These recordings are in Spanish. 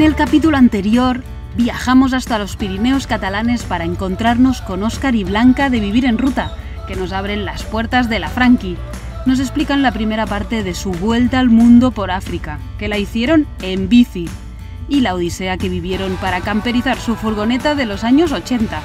el capítulo anterior viajamos hasta los Pirineos catalanes para encontrarnos con Óscar y Blanca de Vivir en Ruta, que nos abren las puertas de la Franqui. Nos explican la primera parte de su vuelta al mundo por África, que la hicieron en bici, y la odisea que vivieron para camperizar su furgoneta de los años 80.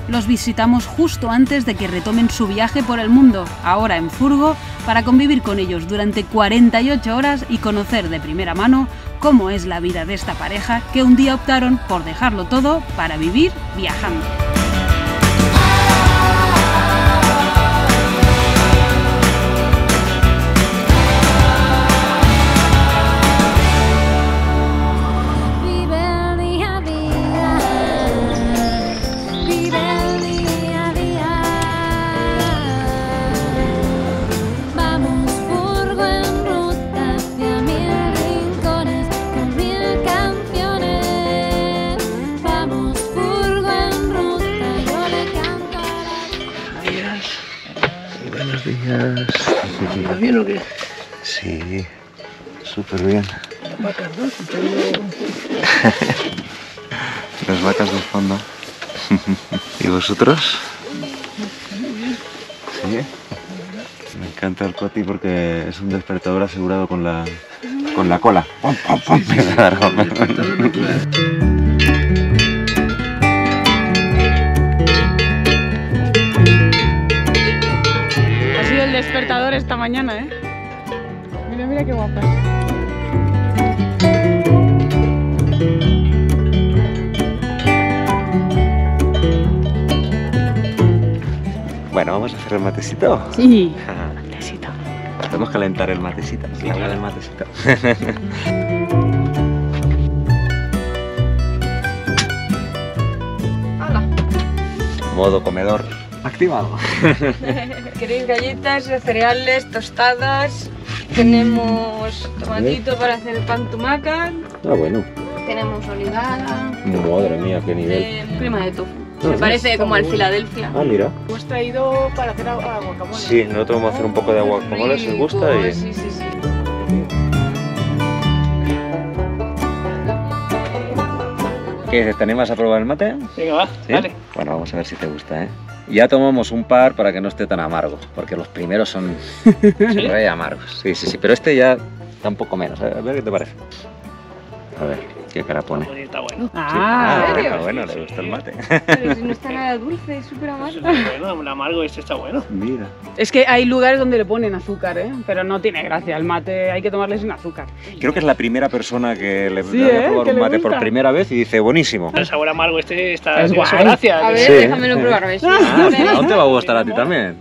Los visitamos justo antes de que retomen su viaje por el mundo, ahora en furgo, para convivir con ellos durante 48 horas y conocer de primera mano cómo es la vida de esta pareja que un día optaron por dejarlo todo para vivir viajando. ¿Estás bien o qué? Sí, súper bien. Vacas, ¿no? Las vacas del fondo. ¿Y vosotros? Sí. Me encanta el Coti porque es un despertador asegurado con la cola. ¡Pum, pum, pum! El despertador esta mañana, ¿eh? Mira, mira qué guapas. Bueno, ¿vamos a hacer el matecito? Sí, matecito. Podemos calentar el matecito. Calentar el matecito. ¡Hala! Modo comedor activado. ¿Queréis galletas, cereales, tostadas? Tenemos tomatito para hacer pan tumaca. Ah, bueno. Tenemos olivada. Madre mía, qué nivel. Crema de tofu. Me parece como al Filadelfia. Ah, mira. Hemos traído para hacer guacamole. Sí, nosotros vamos a hacer un poco de guacamole si os gusta. Y... Sí, sí, sí. ¿Qué? ¿Te animas a probar el mate? Venga, va, ¿Sí? dale. Bueno, vamos a ver si te gusta, ¿eh? Ya tomamos un par para que no esté tan amargo, porque los primeros son re amargos. Sí, sí, sí, pero este ya está un poco menos. A ver qué te parece. A ver, qué cara pone. Está bueno. Ah, ¿en serio? Está bueno, le gusta el mate. Pero si no está nada dulce, es súper amargo. Bueno, el amargo este está bueno. Mira. es que hay lugares donde le ponen azúcar, ¿eh? Pero no tiene gracia, el mate hay que tomarle sin azúcar. Creo que es la primera persona que le Sí, voy a ¿eh? probar Que un le mate por gusta. primera vez y dice, buenísimo. El sabor amargo este está Es tiene su guay. gracia. A ver, Sí. déjamelo probar, a ver si Ah, no te va a gustar a ti también.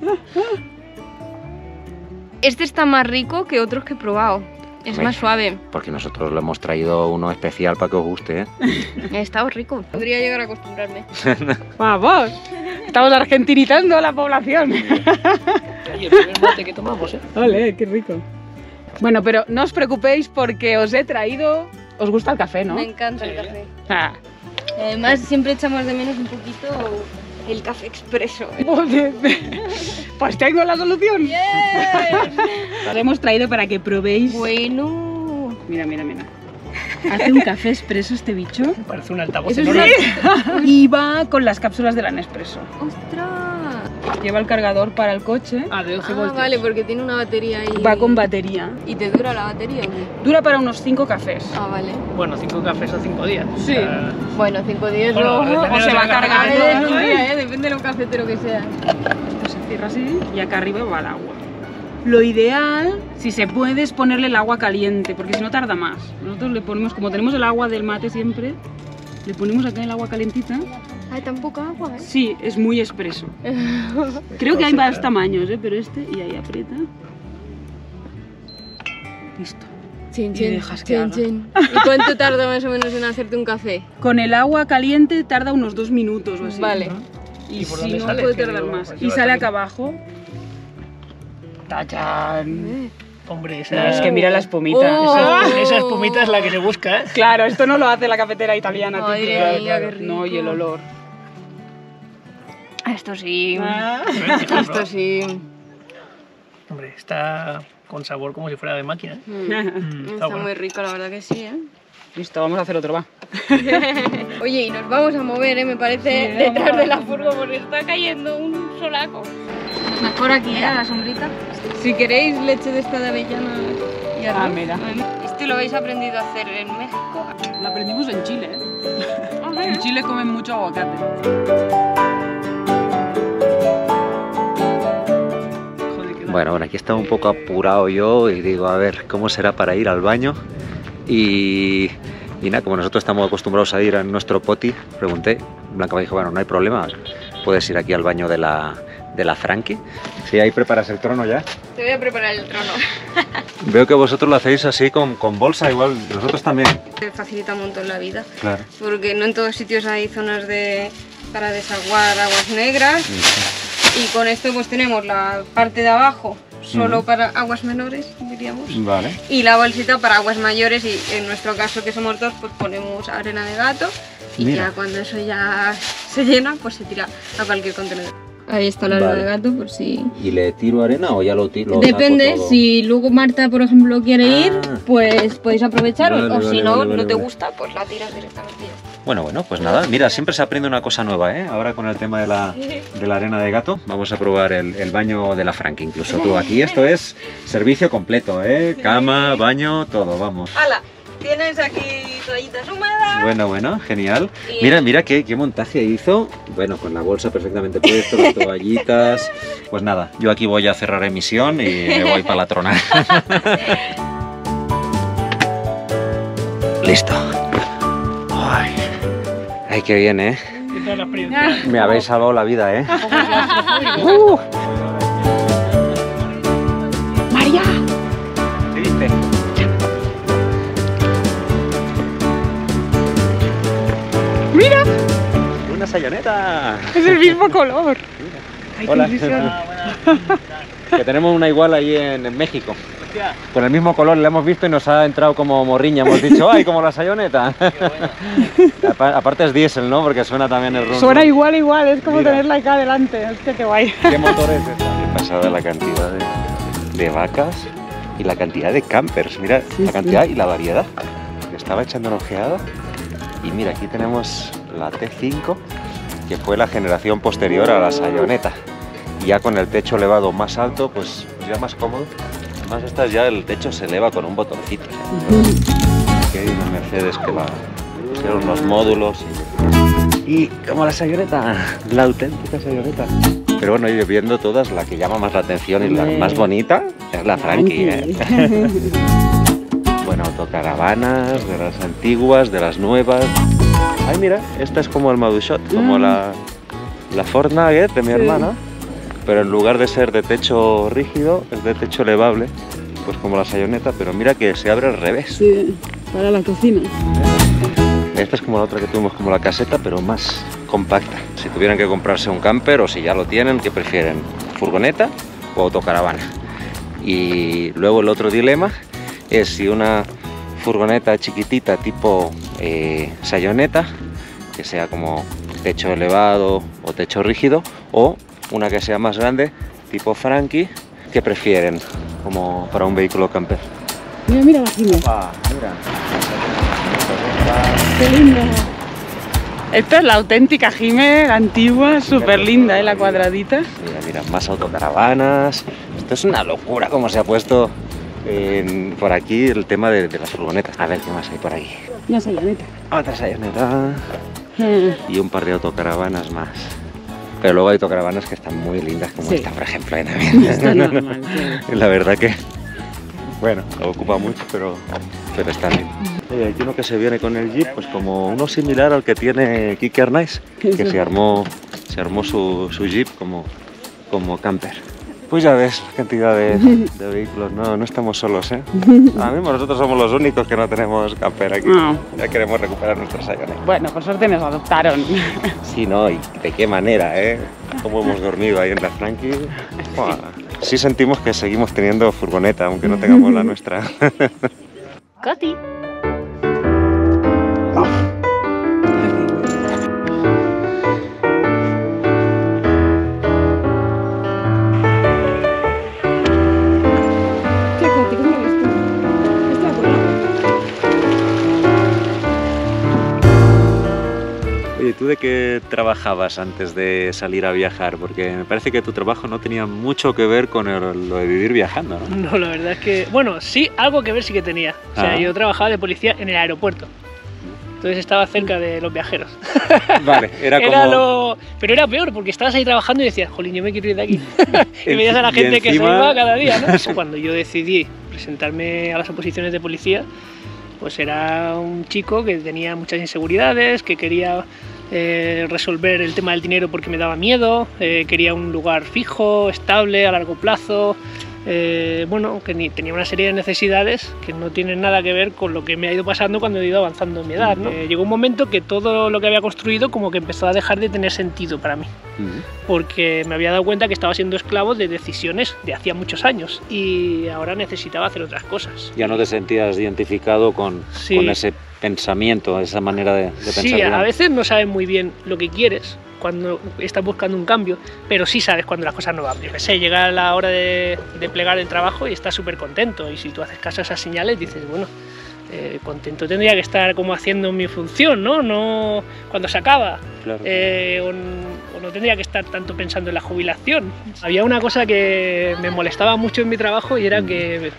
Este está más rico que otros que he probado. Es Hombre. más suave. Porque nosotros le hemos traído uno especial para que os guste, ¿eh? Está rico. Podría llegar a acostumbrarme. ¡Vamos! Estamos argentinizando a la población. Y el primer mate que tomamos, ¿eh? Ole, qué rico. Bueno, pero no os preocupéis porque os he traído... ¿Os gusta el café, no? Me encanta el café. Ah. Además, siempre echamos de menos un poquito el café expreso. Pues tengo la solución. ¡Bien! Lo hemos traído para que probéis. Bueno. Mira, mira, mira. Hace un café expreso este bicho. Parece un altavoz Eso enorme. Y va con las cápsulas de la Nespresso. ¡Ostras! Lleva el cargador para el coche. Ah, de 12 Ah, voltios. vale, porque tiene una batería ahí. Va con batería. ¿Y te dura la batería o qué? Dura para unos 5 cafés. Ah, vale. Bueno, 5 cafés o 5 días. Sí. Bueno, 5 días Bueno, luego. depende o de se la va a cargar carga en de un todo, día, Depende de lo cafetero que sea. Esto se cierra así y acá arriba va el agua. Lo ideal, si se puede, es ponerle el agua caliente, porque si no tarda más. Nosotros le ponemos, como tenemos el agua del mate siempre, le ponemos acá el agua calentita. Ay, tan poca agua, ¿eh? Sí, es muy expreso. Creo que hay más tamaños, pero este, y ahí aprieta. Listo. Chin, Y chin, dejas que chin, haga. chin. ¿Y cuánto tarda más o menos en hacerte un café? Con el agua caliente tarda unos 2 minutos o así. Vale. Y, ¿Y por si dónde no, sale? puede Que tardar digo, más. pues Y lleva sale también. acá abajo. ¡Tachán! Hombre, No, esa, es que mira la espumita. Oh. esa espumita es la que se busca, ¿eh? Claro, esto no lo hace la cafetera italiana. Madre típica. mía, qué rico. No, y el olor. Esto sí. Ah. Esto sí. Hombre, está con sabor como si fuera de máquina. ¿eh? Está Está bueno. muy rico, la verdad que sí, ¿eh? Listo, vamos a hacer otro, va. Oye, y nos vamos a mover, me parece, Sí, detrás vamos. de la furgo porque está cayendo un solaco. Mejor aquí, a la sombrita. Si queréis leche de esta de avellana y arroz. Ah, mira. Este lo habéis aprendido a hacer en México. Lo aprendimos en Chile, ¿eh? A ver. En Chile comen mucho aguacate. Joder, qué Bueno, aquí estaba un poco apurado yo y digo, a ver, ¿cómo será para ir al baño? Y nada, como nosotros estamos acostumbrados a ir a nuestro poti, pregunté, Blanca me dijo, bueno, no hay problema, puedes ir aquí al baño de la Frankie. Sí, ahí preparas el trono ya. Te voy a preparar el trono. Veo que vosotros lo hacéis así con bolsa, igual nosotros también. Te facilita un montón la vida. Claro. Porque no en todos sitios hay zonas para desaguar aguas negras. Y con esto pues tenemos la parte de abajo solo para aguas menores, diríamos. Vale. Y la bolsita para aguas mayores y en nuestro caso que somos dos pues ponemos arena de gato y Mira. ya cuando eso ya se llena pues se tira a cualquier contenedor. Ahí está la arena Vale. de gato por si... ¿Y le tiro arena o ya lo tiro? Depende, si luego Marta por ejemplo quiere ir pues podéis aprovechar Vale, o si vale, no, vale, no te vale. gusta pues la tiras directamente ya. Bueno, pues nada, mira, siempre se aprende una cosa nueva, ¿eh? Ahora con el tema de la arena de gato, vamos a probar el baño de la Frankie, incluso tú. Aquí esto es servicio completo, ¿eh? Cama, baño, todo, vamos. ¡Hala! Tienes aquí toallitas húmedas. Bueno, genial. Y- Mira qué montaje hizo. Bueno, con la bolsa perfectamente puesto, las toallitas. Pues nada, yo aquí voy a cerrar emisión y me voy para la trona. Listo. Ay, qué bien, ¿eh? ¿Qué tal la experiencia? Me habéis salvado la vida, ¿eh? ¡María! ¿Qué dice? ¡Mira! ¡Una sayoneta! Es el mismo color. Ay, Hola. qué ilusión. Que tenemos una igual allí en México. Hostia, Con el mismo color la hemos visto y nos ha entrado como morriña. Hemos dicho, ¡ay, como la sayoneta! Aparte es diésel, ¿no? Porque suena también el rum. Suena igual, es como Mira. tenerla acá adelante. Hostia, qué guay. ¿Qué motor es esta? Qué pasada la cantidad de vacas y la cantidad de campers. Mira la cantidad y la variedad. Estaba echando una ojeada y mira, aquí tenemos la T5, que fue la generación posterior a la Sayoneta. Y ya con el techo elevado más alto, pues ya más cómodo. Además estas ya el techo se eleva con un botoncito. Aquí hay una Mercedes que la pusieron unos módulos. Y como la Sayoneta, la auténtica Sayoneta. Pero bueno, yo viendo todas, la que llama más la atención y la más bonita es la Frankie. ¿Eh? Bueno, autocaravanas, de las antiguas, de las nuevas. Ay, mira, esta es como el Madushot, como la Ford Nugget de mi hermana. Pero en lugar de ser de techo rígido, es de techo elevable, pues como la Sayoneta, pero mira que se abre al revés. Sí, para la cocina. Esta es como la otra que tuvimos, como la caseta, pero más compacta. Si tuvieran que comprarse un camper o si ya lo tienen, ¿qué prefieren? ¿Furgoneta o autocaravana? Y luego el otro dilema es si una furgoneta chiquitita tipo Sayoneta, que sea como techo elevado o techo rígido, o una que sea más grande, tipo Frankie, ¿qué prefieren como para un vehículo camper? Mira la Jime. Mira. Qué linda. Esta es la auténtica Jime, la antigua, súper linda, la cuadradita. Mira, más autocaravanas. Esto es una locura como se ha puesto por aquí el tema de las furgonetas. A ver qué más hay por aquí. Una sayoneta. Otra Sayoneta y un par de autocaravanas más. Pero luego hay autocaravanas que están muy lindas, como Sí. esta, por ejemplo, también. Está normal, claro. La verdad que, bueno, ocupa mucho, pero está bien. Y aquí uno que se viene con el Jeep, pues como uno similar al que tiene Kike Arnaiz, que Eso. se armó su Jeep como camper. Pues ya ves, cantidad de vehículos, no estamos solos, ¿eh? Ahora mismo nosotros somos los únicos que no tenemos camper aquí. No. Ya queremos recuperar nuestros Sayoneta. Bueno, por suerte nos adoptaron. Sí, no, y de qué manera, ¿eh? Cómo hemos dormido ahí en la Frankie. Buah. Sí sentimos que seguimos teniendo furgoneta, aunque no tengamos la nuestra. Coti. ¿Qué Coti? ¿Cómo ves tú? Esta la ponemos. qué trabajabas antes de salir a viajar? Porque me parece que tu trabajo no tenía mucho que ver con lo de vivir viajando, ¿no? No, la verdad es que, bueno, sí, algo que ver sí que tenía. O sea, yo trabajaba de policía en el aeropuerto. Entonces estaba cerca de los viajeros. Vale, era como... Pero era peor, porque estabas ahí trabajando y decías, jolín, yo me quiero ir de aquí. Y veías a la gente que se encima... iba cada día, ¿no? Cuando yo decidí presentarme a las oposiciones de policía, pues era un chico que tenía muchas inseguridades, que quería resolver el tema del dinero porque me daba miedo, quería un lugar fijo, estable, a largo plazo. Bueno, que tenía una serie de necesidades que no tienen nada que ver con lo que me ha ido pasando cuando he ido avanzando en mi edad, ¿no? Llegó un momento que todo lo que había construido como que empezó a dejar de tener sentido para mí, porque me había dado cuenta que estaba siendo esclavo de decisiones de hacía muchos años y ahora necesitaba hacer otras cosas. Ya no te sentías identificado con ese pensamiento, esa manera de pensar. Sí, a veces no sabes muy bien lo que quieres cuando estás buscando un cambio, pero sí sabes cuando las cosas no van. Yo qué sé, llega la hora de plegar el trabajo y estás súper contento, y si tú haces caso a esas señales dices, bueno, contento tendría que estar como haciendo mi función, ¿no? No cuando se acaba. Claro. O no tendría que estar tanto pensando en la jubilación. Había una cosa que me molestaba mucho en mi trabajo y era que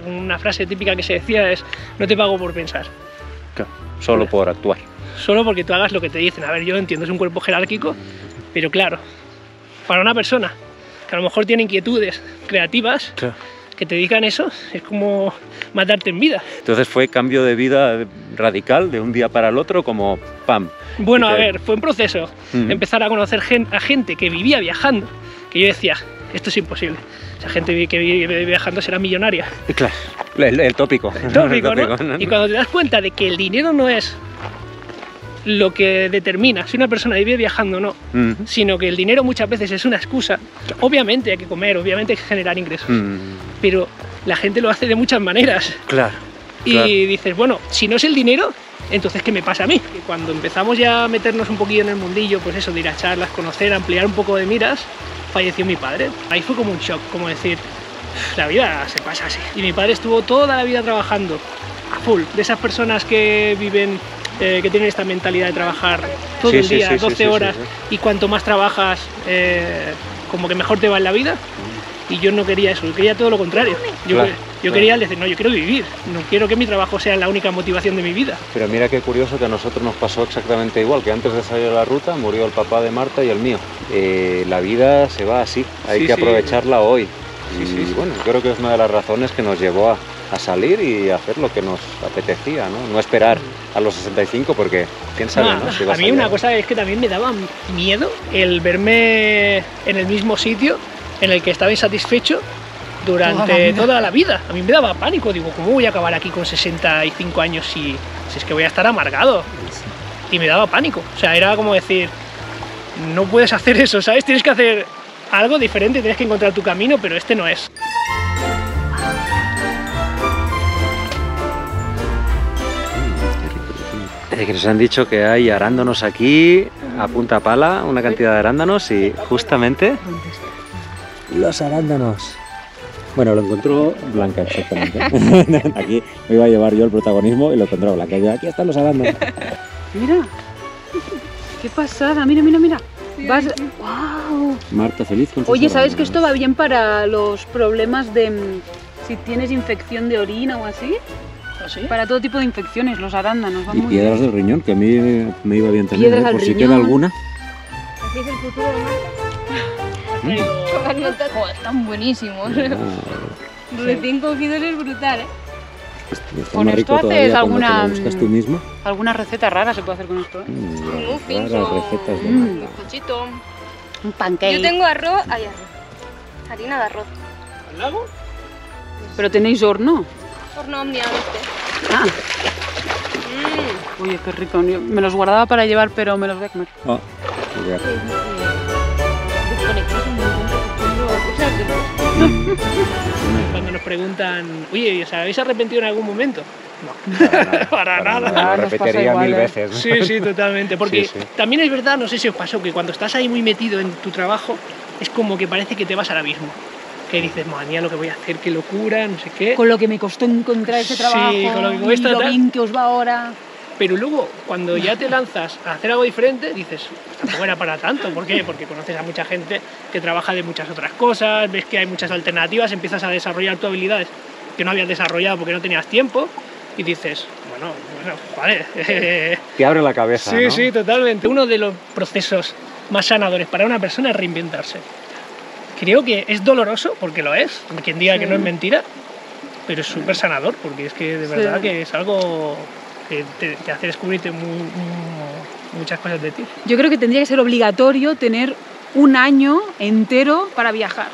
una frase típica que se decía es, no te pago por pensar. Claro, solo por actuar. Solo porque tú hagas lo que te dicen. A ver, yo entiendo, es un cuerpo jerárquico, pero claro, para una persona que a lo mejor tiene inquietudes creativas, claro, que te dedican eso, es como matarte en vida. Entonces fue cambio de vida radical, de un día para el otro, como ¡pam! Bueno, a ver, fue un proceso. Empezar a conocer a gente que vivía viajando, que yo decía, esto es imposible. Esa gente que vive viajando será millonaria. Claro, el tópico. El tópico, ¿no? Y cuando te das cuenta de que el dinero no es lo que determina si una persona vive viajando o no, sino que el dinero muchas veces es una excusa. Obviamente hay que comer, obviamente hay que generar ingresos, pero la gente lo hace de muchas maneras. Claro. Y dices, bueno, si no es el dinero, entonces ¿qué me pasa a mí? Y cuando empezamos ya a meternos un poquillo en el mundillo, pues eso, de ir a charlas, conocer, ampliar un poco de miras, falleció mi padre. Ahí fue como un shock, como decir, la vida se pasa así. Y mi padre estuvo toda la vida trabajando a full, de esas personas que viven, que tienen esta mentalidad de trabajar todo el día, 12 horas, y cuanto más trabajas, como que mejor te va en la vida. Y yo no quería eso, yo quería todo lo contrario. Yo quería decir, no, yo quiero vivir, no quiero que mi trabajo sea la única motivación de mi vida. Pero mira qué curioso que a nosotros nos pasó exactamente igual, que antes de salir a la ruta murió el papá de Marta y el mío. La vida se va así, hay que aprovecharla hoy. Y bueno, creo que es una de las razones que nos llevó a salir y a hacer lo que nos apetecía, ¿no? No esperar a los 65 porque quién sabe, ¿no? Si a mí una cosa es que también me daba miedo el verme en el mismo sitio en el que estaba insatisfecho durante toda la vida. A mí me daba pánico, digo, ¿cómo voy a acabar aquí con 65 años si es que voy a estar amargado? Y me daba pánico, o sea, era como decir, no puedes hacer eso, ¿sabes? Tienes que hacer algo diferente, tienes que encontrar tu camino, pero este no es. Que nos han dicho que hay arándanos aquí a punta pala, una cantidad de arándanos, y justamente los arándanos. Bueno, lo encontró Blanca, exactamente. Aquí me iba a llevar yo el protagonismo y lo encontró Blanca. Y yo, aquí están los arándanos. Mira, qué pasada, mira, mira, mira. Vas... ¡Wow! Marta feliz con sus Oye, ¿sabes arándanos. que esto va bien para los problemas de si tienes infección de orina o así? ¿Así? Para todo tipo de infecciones, los arándanos van Y muy piedras bien. del riñón, que a mí me iba bien también, Piedras al por si riñón. queda alguna. Así es el futuro de Marta. Joder, están buenísimos. Recién cogidos es brutal, ¿eh? Está ¿Con más esto rico todavía haces cuando te alguna, lo buscas tú misma. alguna receta rara se puede hacer con esto? Muffins Raras o recetas de un bizcochito. Un pancake. Yo tengo arroz, hay arroz. Harina de arroz. ¿Al lago? Pero tenéis horno. Horno omnia, ¿viste? Ah, oye, qué rico. Yo me los guardaba para llevar, pero me los voy a comer. Oh, ya. Cuando nos preguntan, oye, ¿os habéis arrepentido en algún momento? No, para nada. Lo nos pasa repetiría igual, 1000 ¿eh? veces. Sí, sí, totalmente. Porque Sí, sí. también es verdad, no sé si os pasó, que cuando estás ahí muy metido en tu trabajo, es como que parece que te vas al abismo. Que dices, madre mía, lo que voy a hacer, qué locura, no sé qué. Con lo que me costó encontrar ese trabajo, Sí, con lo que y cuesta, lo tal. bien que os va ahora. pero luego cuando ya te lanzas a hacer algo diferente, dices, tampoco era para tanto. ¿Por qué? Porque conoces a mucha gente que trabaja de muchas otras cosas, ves que hay muchas alternativas, empiezas a desarrollar tus habilidades que no habías desarrollado porque no tenías tiempo, y dices, bueno, vale. Te abre la cabeza, Sí, ¿no? sí, totalmente. Uno de los procesos más sanadores para una persona es reinventarse. Creo que es doloroso, porque lo es, quien diga que no es mentira, pero es súper sanador, porque es que de verdad que es algo que te hace descubrirte muchas cosas de ti. Yo creo que tendría que ser obligatorio tener un año entero para viajar.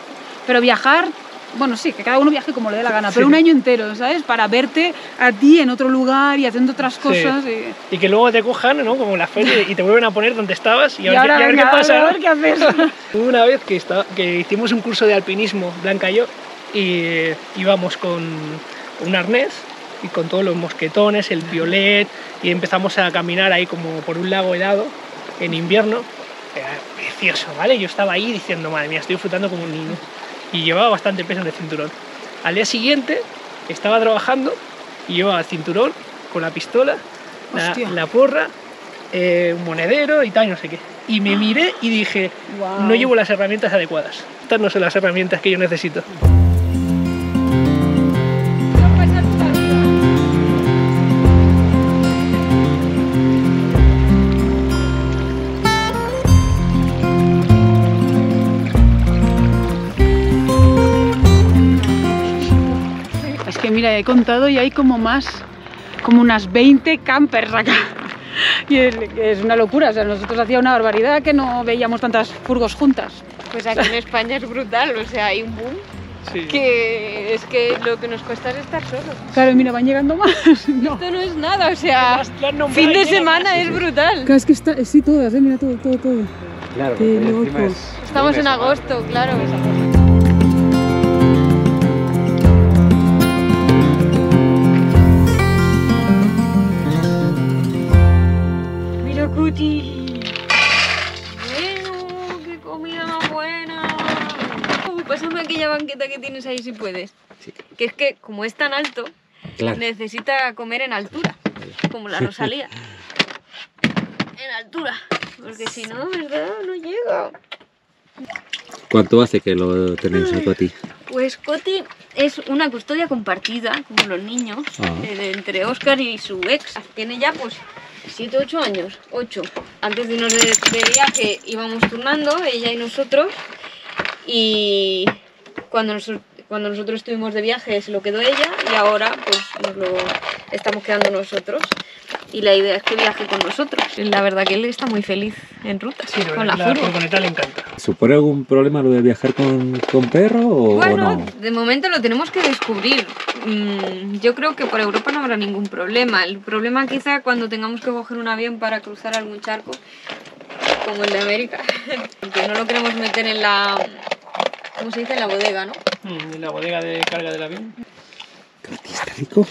Pero viajar, bueno, sí, que cada uno viaje como le dé la gana, pero un año entero, ¿sabes? Para verte a ti en otro lugar y haciendo otras cosas. Sí. Y que luego te cojan, ¿no? Como la feria, y te vuelven a poner donde estabas y a ver qué pasa. A ver qué haces. Una vez que hicimos un curso de alpinismo, Blanca y yo, y íbamos con un arnés y con todos los mosquetones, el violet, y empezamos a caminar ahí como por un lago helado en invierno. Era precioso, ¿vale? Yo estaba ahí diciendo, madre mía, estoy disfrutando como un niño, y llevaba bastante peso en el cinturón. Al día siguiente estaba trabajando y llevaba el cinturón con la pistola, la porra, un monedero y tal, y no sé qué. Y me miré y dije, no llevo las herramientas adecuadas. Estas no son las herramientas que yo necesito. Es que mira, he contado y hay como unas 20 campers acá. Y es una locura, o sea, nosotros hacía una barbaridad que no veíamos tantas furgos juntas. Pues aquí en España es brutal, o sea, hay un boom. Sí. Que es que lo que nos cuesta es estar solos. Claro, mira, van llegando más. No. Esto no es nada, o sea, Las nombras fin de y llegan semana más. es brutal. Claro, es que está, sí, todas, mira, todo. Claro, Qué porque encima loco. es Estamos lunes en o agosto, claro. Mira, Cuti. Bueno, qué comida más buena. Pásame aquella banqueta que tienes ahí si puedes. Sí. Que es que como es tan alto, Claro. necesita comer en altura, como la Rosalía. En altura, porque si no, ¿verdad? No llega. ¿Cuánto hace que lo tenéis a Coti? Pues Coti es una custodia compartida, como los niños, entre Óscar y su ex. Tiene ya pues 7, 8 años, 8. Antes de irnos de viaje íbamos turnando, ella y nosotros, y cuando nosotros estuvimos de viaje se lo quedó ella y ahora pues nos lo estamos quedando nosotros. Y la idea es que viaje con nosotros. La verdad que él está muy feliz en ruta, Sí, con la la furgo. furgoneta le encanta. ¿Supone algún problema lo de viajar con perro o Bueno, no? de momento lo tenemos que descubrir. Yo creo que por Europa no habrá ningún problema. El problema quizá cuando tengamos que coger un avión para cruzar algún charco, como el de América, que no lo queremos meter en la... ¿Cómo se dice? En la bodega, ¿no? En la bodega de carga del avión. ¿Coti está rico?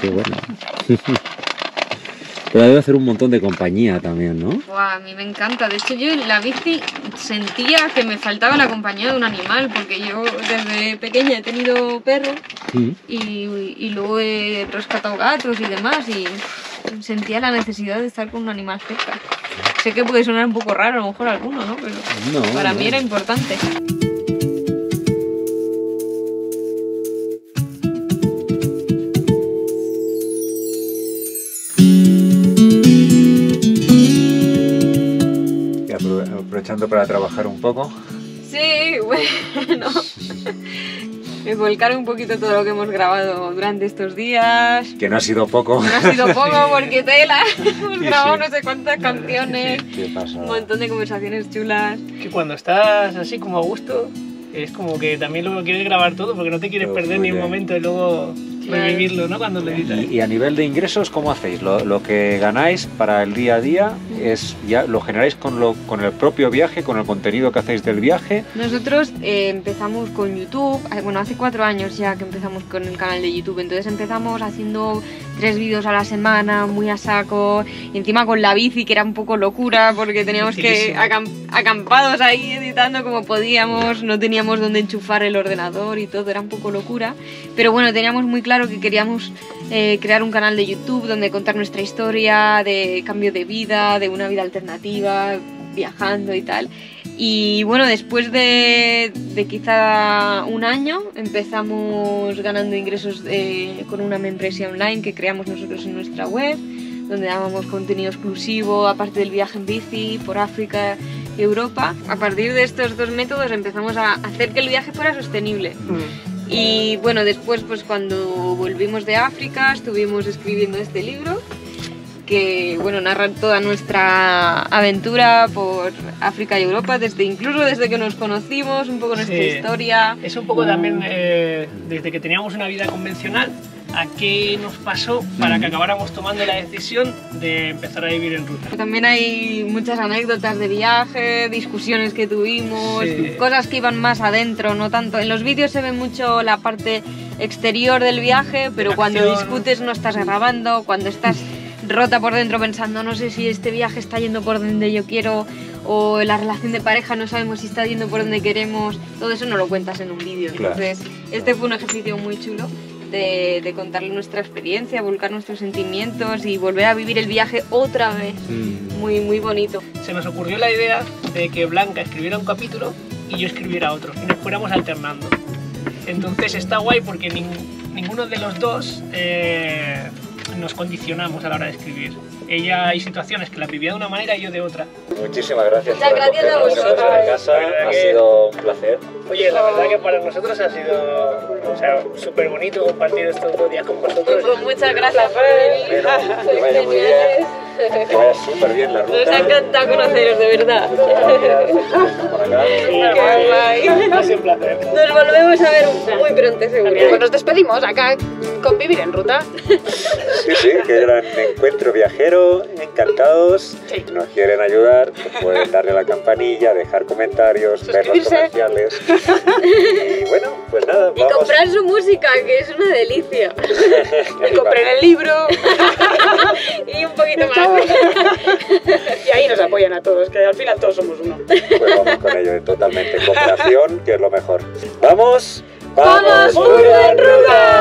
Qué bueno. Pero debe hacer un montón de compañía también, ¿no? Buah, a mí me encanta. De hecho, yo en la bici sentía que me faltaba la compañía de un animal, porque yo desde pequeña he tenido perros y luego he rescatado gatos y demás, y sentía la necesidad de estar con un animal cerca. Sé que puede sonar un poco raro a lo mejor a alguno, ¿no? Pero No, para no. mí era importante. Y aprovechando para trabajar un poco. Sí, bueno. Me volcar un poquito todo lo que hemos grabado durante estos días. Que no ha sido poco. No ha sido poco porque tela. Hemos Sí, grabado sí. no sé cuántas canciones. ¿Qué pasa? Un montón de conversaciones chulas. Que cuando estás así como a gusto, es como que también lo quieres grabar todo porque no te quieres Pero perder ni un fluye. momento y luego Claro. revivirlo, ¿no? Cuando lo editas. Y a nivel de ingresos, ¿cómo hacéis? Lo que ganáis para el día a día es ya lo generáis con el propio viaje, con el contenido que hacéis del viaje. Nosotros empezamos con YouTube, bueno, hace 4 años ya que empezamos con el canal de YouTube, entonces empezamos haciendo 3 vídeos a la semana, muy a saco, y encima con la bici, que era un poco locura, porque teníamos que acampados ahí editando como podíamos, no teníamos dónde enchufar el ordenador y todo, era un poco locura, pero bueno, teníamos muy claro claro que queríamos crear un canal de YouTube donde contar nuestra historia de cambio de vida, de una vida alternativa, viajando y tal. Y bueno, después de quizá un año empezamos ganando ingresos con una membresía online que creamos nosotros en nuestra web, donde dábamos contenido exclusivo aparte del viaje en bici por África y Europa. A partir de estos dos métodos empezamos a hacer que el viaje fuera sostenible. Y bueno, después pues cuando volvimos de África estuvimos escribiendo este libro que bueno, narra toda nuestra aventura por África y Europa, incluso desde que nos conocimos, un poco nuestra historia. Es un poco también desde que teníamos una vida convencional a qué nos pasó para que acabáramos tomando la decisión de empezar a vivir en ruta. También hay muchas anécdotas de viaje, discusiones que tuvimos, cosas que iban más adentro, no tanto. En los vídeos se ve mucho la parte exterior del viaje, pero cuando discutes no estás grabando, cuando estás rota por dentro pensando no sé si este viaje está yendo por donde yo quiero, o la relación de pareja no sabemos si está yendo por donde queremos, todo eso no lo cuentas en un vídeo. Entonces este fue un ejercicio muy chulo de contarle nuestra experiencia, volcar nuestros sentimientos y volver a vivir el viaje otra vez. Muy, muy bonito. Se nos ocurrió la idea de que Blanca escribiera un capítulo y yo escribiera otro, y nos fuéramos alternando. Entonces está guay porque ninguno de los dos nos condicionamos a la hora de escribir. Ella hay situaciones que la vivía de una manera y yo de otra. Muchísimas gracias. Muchas gracias a vosotros. Ha sido un placer. Oye, la verdad que para nosotros ha sido súper bonito compartir estos 2 días con vosotros. Pues muchas gracias por Que vaya muy bien. Que vaya súper bien la ruta. Nos ha encantado conoceros, de verdad. Por acá. Qué guay. Ha sido un placer. Nos volvemos a ver muy pronto, seguro. Pues nos despedimos acá con Vivir en Ruta. Sí, que gran encuentro viajero, encantados. Si nos quieren ayudar, pues pueden darle a la campanilla, dejar comentarios, ver los comerciales. Y bueno, pues nada, vamos. Y comprar su música, que es una delicia. Y compren el libro. Y un poquito más. Y ahí nos apoyan a todos, que al final todos somos uno. Pues vamos con ello, totalmente. Cooperación, que es lo mejor. ¡Vamos! ¡Vamos, Vivir en Ruta!